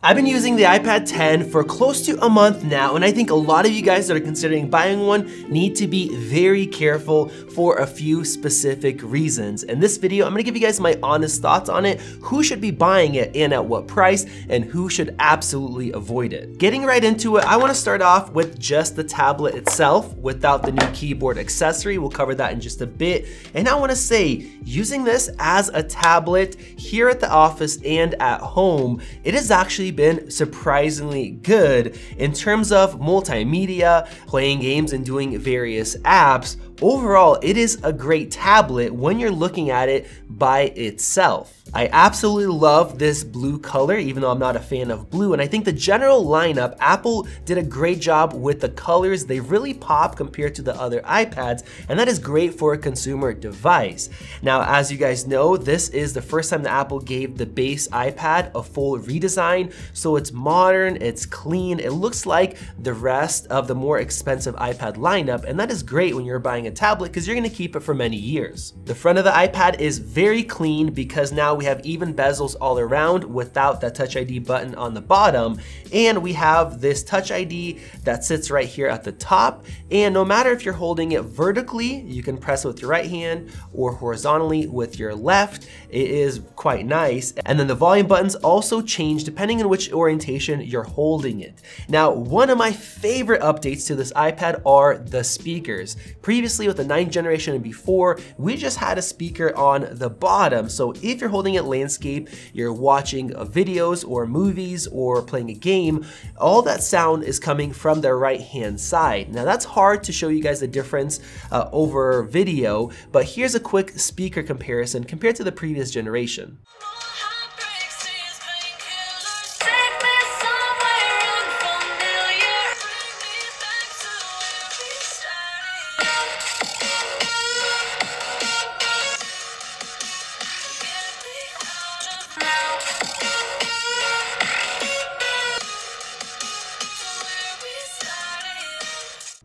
I've been using the iPad 10 for close to a month now, and I think a lot of you guys that are considering buying one need to be very careful for a few specific reasons. In this video, I'm gonna give you guys my honest thoughts on it, who should be buying it and at what price, and who should absolutely avoid it. Getting right into it, I wanna start off with just the tablet itself without the new keyboard accessory. We'll cover that in just a bit. And I wanna say, using this as a tablet here at the office and at home, it has actually been surprisingly good in terms of multimedia, playing games and doing various apps. Overall, it is a great tablet when you're looking at it by itself. I absolutely love this blue color, even though I'm not a fan of blue, and I think the general lineup, Apple did a great job with the colors. They really pop compared to the other iPads, and that is great for a consumer device. Now, as you guys know, this is the first time that Apple gave the base iPad a full redesign, so it's modern, it's clean, it looks like the rest of the more expensive iPad lineup, and that is great when you're buying a tablet because you're gonna keep it for many years. The front of the iPad is very clean because now we have even bezels all around without that Touch ID button on the bottom, and we have this Touch ID that sits right here at the top, and no matter if you're holding it vertically, you can press it with your right hand, or horizontally with your left. It is quite nice. And then the volume buttons also change depending on which orientation you're holding it. Now, one of my favorite updates to this iPad are the speakers. Previously with the 9th generation and before, we just had a speaker on the bottom. So if you're holding it landscape, you're watching videos or movies or playing a game, all that sound is coming from the right hand side. Now that's hard to show you guys the difference over video, but here's a quick speaker comparison compared to the previous generation.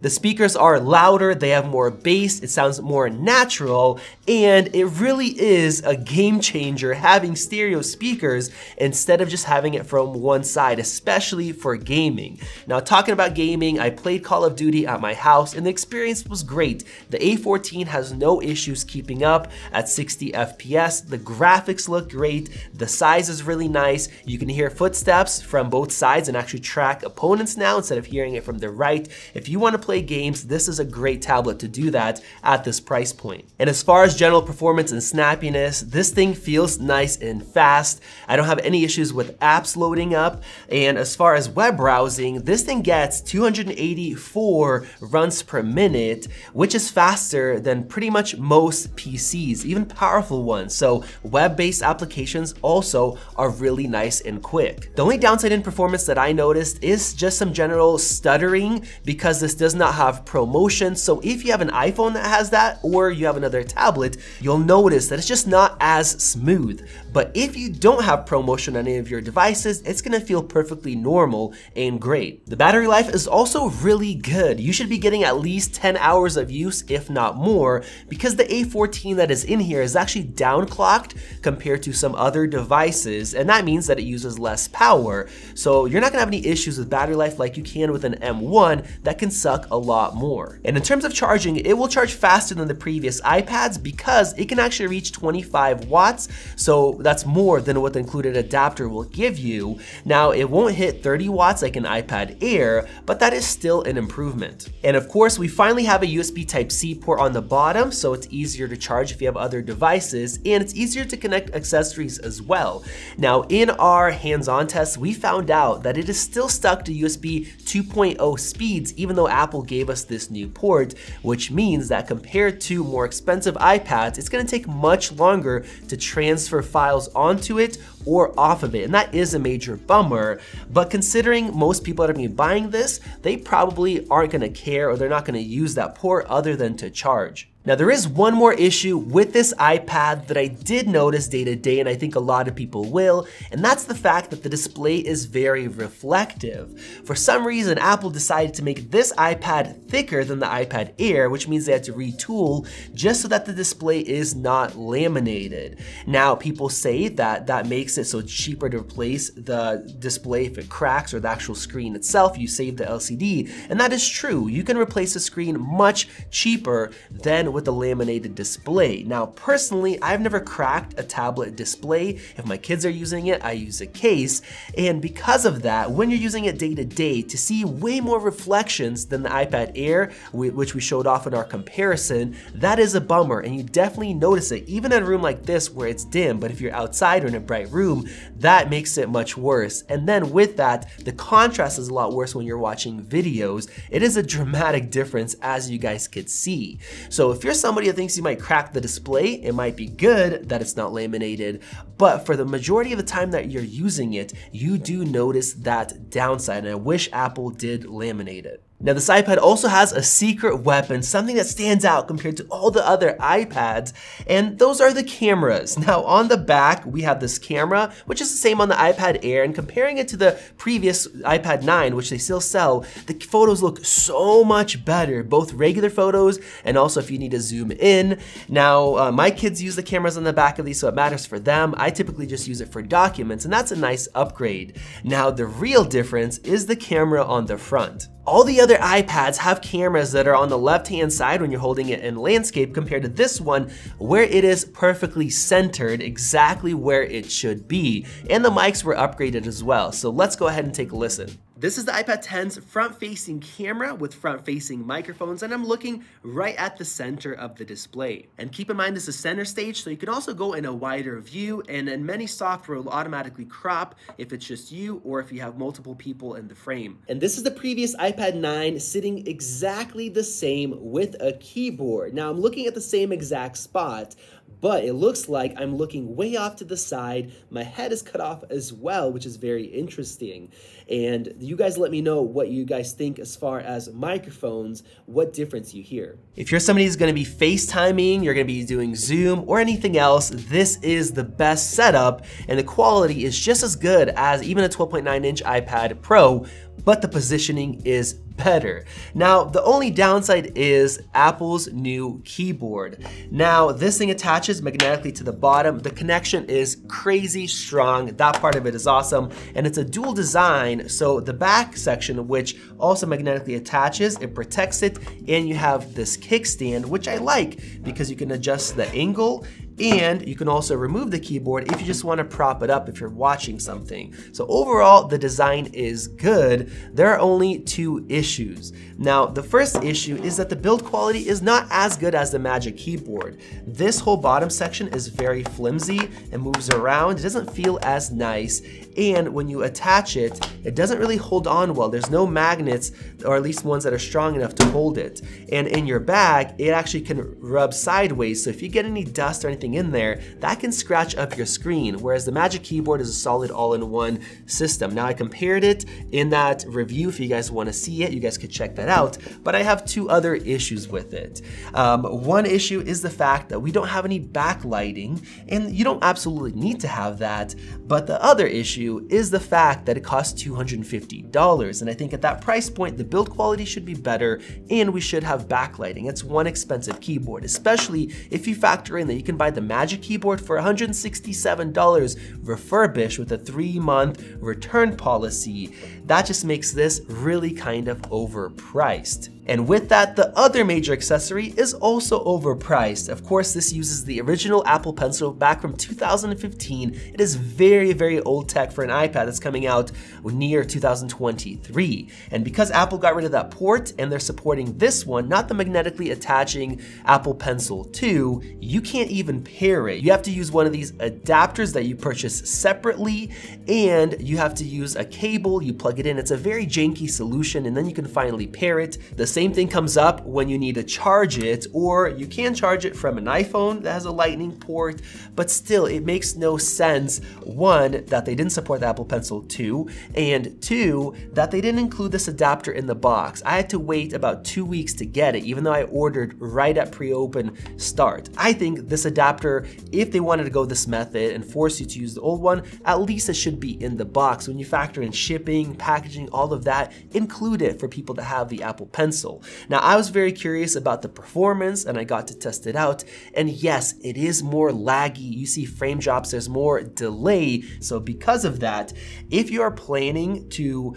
The speakers are louder, they have more bass, it sounds more natural, and it really is a game changer having stereo speakers instead of just having it from one side, especially for gaming. Now, talking about gaming, I played Call of Duty at my house and the experience was great. The A14 has no issues keeping up at 60 FPS, the graphics look great, the size is really nice, you can hear footsteps from both sides and actually track opponents now instead of hearing it from the right. If you want to play games, this is a great tablet to do that at this price point. And as far as general performance and snappiness, this thing feels nice and fast. I don't have any issues with apps loading up. And as far as web browsing, this thing gets 284 runs per minute, which is faster than pretty much most PCs, even powerful ones. So web-based applications also are really nice and quick. The only downside in performance that I noticed is just some general stuttering because this does not have ProMotion. So if you have an iPhone that has that, or you have another tablet, you'll notice that it's just not as smooth. But if you don't have ProMotion on any of your devices, it's gonna feel perfectly normal and great. The battery life is also really good. You should be getting at least 10 hours of use, if not more, because the A14 that is in here is actually downclocked compared to some other devices, and that means that it uses less power. So you're not gonna have any issues with battery life like you can with an M1 that can suck a lot more. And in terms of charging, it will charge faster than the previous iPads because it can actually reach 25 watts. So that's more than what the included adapter will give you. Now, it won't hit 30 watts like an iPad Air, but that is still an improvement. And of course, we finally have a USB Type-C port on the bottom, so it's easier to charge if you have other devices, and it's easier to connect accessories as well. Now, in our hands-on tests, we found out that it is still stuck to USB 2.0 speeds, even though Apple gave us this new port, which means that compared to more expensive iPads, it's gonna take much longer to transfer files onto it or off of it, and that is a major bummer. But considering most people that are gonna be buying this, they probably aren't gonna care, or they're not gonna use that port other than to charge. Now, there is one more issue with this iPad that I did notice day to day, and I think a lot of people will, and that's the fact that the display is very reflective. For some reason, Apple decided to make this iPad thicker than the iPad Air, which means they had to retool just so that the display is not laminated. Now, people say that that makes makes it so it's cheaper to replace the display if it cracks, or the actual screen itself, you save the LCD. And that is true. You can replace the screen much cheaper than with the laminated display. Now, personally, I've never cracked a tablet display. If my kids are using it, I use a case. And because of that, when you're using it day to day, to see way more reflections than the iPad Air, which we showed off in our comparison, that is a bummer. And you definitely notice it, even in a room like this where it's dim. But if you're outside or in a bright room, that makes it much worse. And then with that, the contrast is a lot worse when you're watching videos. It is a dramatic difference, as you guys could see. So if you're somebody that thinks you might crack the display, it might be good that it's not laminated, but for the majority of the time that you're using it, you do notice that downside, and I wish Apple did laminate it. Now, this iPad also has a secret weapon, something that stands out compared to all the other iPads, and those are the cameras. Now, on the back, we have this camera, which is the same on the iPad Air, and comparing it to the previous iPad 9, which they still sell, the photos look so much better, both regular photos and also if you need to zoom in. Now, my kids use the cameras on the back of these, so it matters for them. I typically just use it for documents, and that's a nice upgrade. Now, the real difference is the camera on the front. All the other iPads have cameras that are on the left-hand side when you're holding it in landscape, compared to this one where it is perfectly centered exactly where it should be. And the mics were upgraded as well. So let's go ahead and take a listen. This is the iPad 10's front-facing camera with front-facing microphones, and I'm looking right at the center of the display. And keep in mind, this is center stage, so you can also go in a wider view, and then many software will automatically crop if it's just you or if you have multiple people in the frame. And this is the previous iPad 9 sitting exactly the same with a keyboard. Now, I'm looking at the same exact spot, but it looks like I'm looking way off to the side. My head is cut off as well, which is very interesting. And you guys let me know what you guys think as far as microphones, what difference you hear. If you're somebody who's gonna be FaceTiming, you're gonna be doing Zoom or anything else, this is the best setup, and the quality is just as good as even a 12.9-inch iPad Pro, but the positioning is better. Now, the only downside is Apple's new keyboard. Now, this thing attaches magnetically to the bottom. The connection is crazy strong. That part of it is awesome. And it's a dual design, so the back section, which also magnetically attaches, it protects it, and you have this kickstand, which I like because you can adjust the angle, and you can also remove the keyboard if you just want to prop it up if you're watching something. So overall, the design is good. There are only two issues. Now, the first issue is that the build quality is not as good as the Magic Keyboard. This whole bottom section is very flimsy and moves around. It doesn't feel as nice. And when you attach it, it doesn't really hold on well. There's no magnets, or at least ones that are strong enough to hold it. And in your bag, it actually can rub sideways. So if you get any dust or anything in there, that can scratch up your screen. Whereas the Magic Keyboard is a solid all-in-one system. Now, I compared it in that review. If you guys want to see it, you guys could check that out. But I have two other issues with it. One issue is the fact that we don't have any backlighting, and you don't absolutely need to have that. But the other issue is the fact that it costs $250, and I think at that price point the build quality should be better and we should have backlighting. It's one expensive keyboard, especially if you factor in that you can buy the Magic Keyboard for $167 refurbished with a 3-month return policy. That just makes this really kind of overpriced. And with that, the other major accessory is also overpriced. Of course, this uses the original Apple Pencil back from 2015. It is very, very old tech for an iPad that's coming out near 2023. And because Apple got rid of that port and they're supporting this one, not the magnetically attaching Apple Pencil 2, you can't even pair it. You have to use one of these adapters that you purchase separately, and you have to use a cable, you plug it in. It's a very janky solution, and then you can finally pair it. The same thing comes up when you need to charge it, or you can charge it from an iPhone that has a lightning port, but still it makes no sense, one, that they didn't support the Apple Pencil 2, and two, that they didn't include this adapter in the box. I had to wait about 2 weeks to get it, even though I ordered right at pre-open start. I think this adapter, if they wanted to go this method and force you to use the old one, at least it should be in the box. When you factor in shipping, packaging, all of that, include it for people that have the Apple Pencil. Pencil. Now, I was very curious about the performance and I got to test it out. And yes, it is more laggy. You see frame drops, there's more delay. So because of that, if you are planning to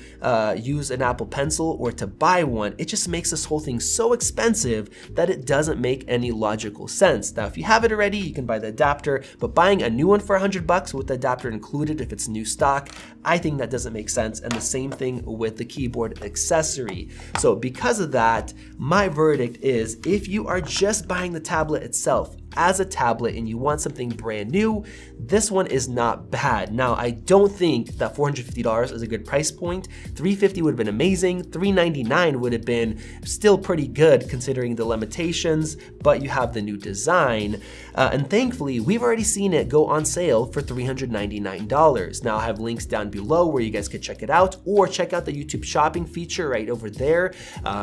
use an Apple Pencil or to buy one, it just makes this whole thing so expensive that it doesn't make any logical sense. Now, if you have it already, you can buy the adapter, but buying a new one for $100 with the adapter included if it's new stock, I think that doesn't make sense. And the same thing with the keyboard accessory. So because of that, my verdict is if you are just buying the tablet itself as a tablet and you want something brand new, this one is not bad. Now, I don't think that $450 is a good price point. $350 would have been amazing. $399 would have been still pretty good considering the limitations, but you have the new design. And thankfully, we've already seen it go on sale for $399. Now, I have links down below where you guys could check it out, or check out the YouTube shopping feature right over there.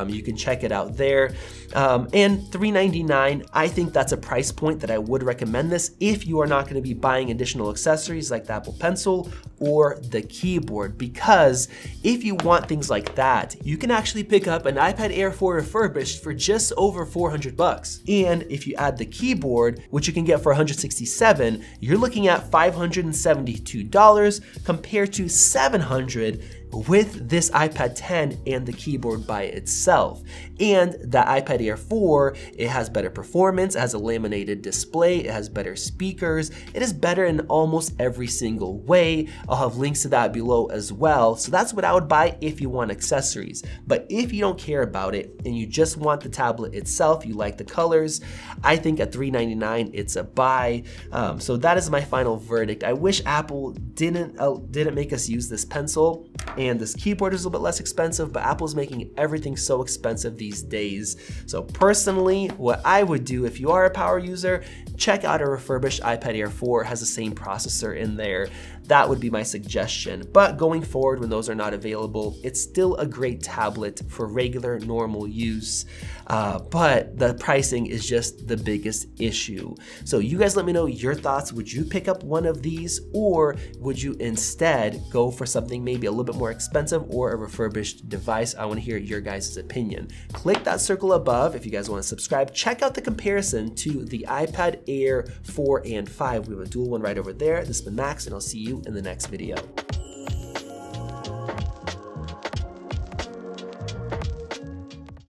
You can check it out there. And $399, I think that's a price point that I would recommend this if you are not going to be buying additional accessories like the Apple Pencil or the keyboard, because if you want things like that, you can actually pick up an iPad Air 4 refurbished for just over $400. And if you add the keyboard, which you can get for $167, you're looking at $572 compared to $700 with this iPad 10 and the keyboard by itself. And the iPad Air 4, it has better performance, it has a laminated display, it has better speakers, it is better in almost every single way. I'll have links to that below as well. So that's what I would buy if you want accessories. But if you don't care about it and you just want the tablet itself, you like the colors, I think at $399 it's a buy. So that is my final verdict. I wish Apple didn't make us use this pencil, and this keyboard is a little bit less expensive, but Apple's making everything so expensive these days. So personally, what I would do if you are a power user, check out a refurbished iPad Air 4, it has the same processor in there. That would be my suggestion. But going forward, when those are not available, it's still a great tablet for regular, normal use. But the pricing is just the biggest issue. So you guys let me know your thoughts. Would you pick up one of these, or would you instead go for something maybe a little bit more expensive or a refurbished device? I want to hear your guys' opinion. Click that circle above if you guys want to subscribe. Check out the comparison to the iPad Air 4 and 5. We have a dual one right over there. This has been Max, and I'll see you in the next video.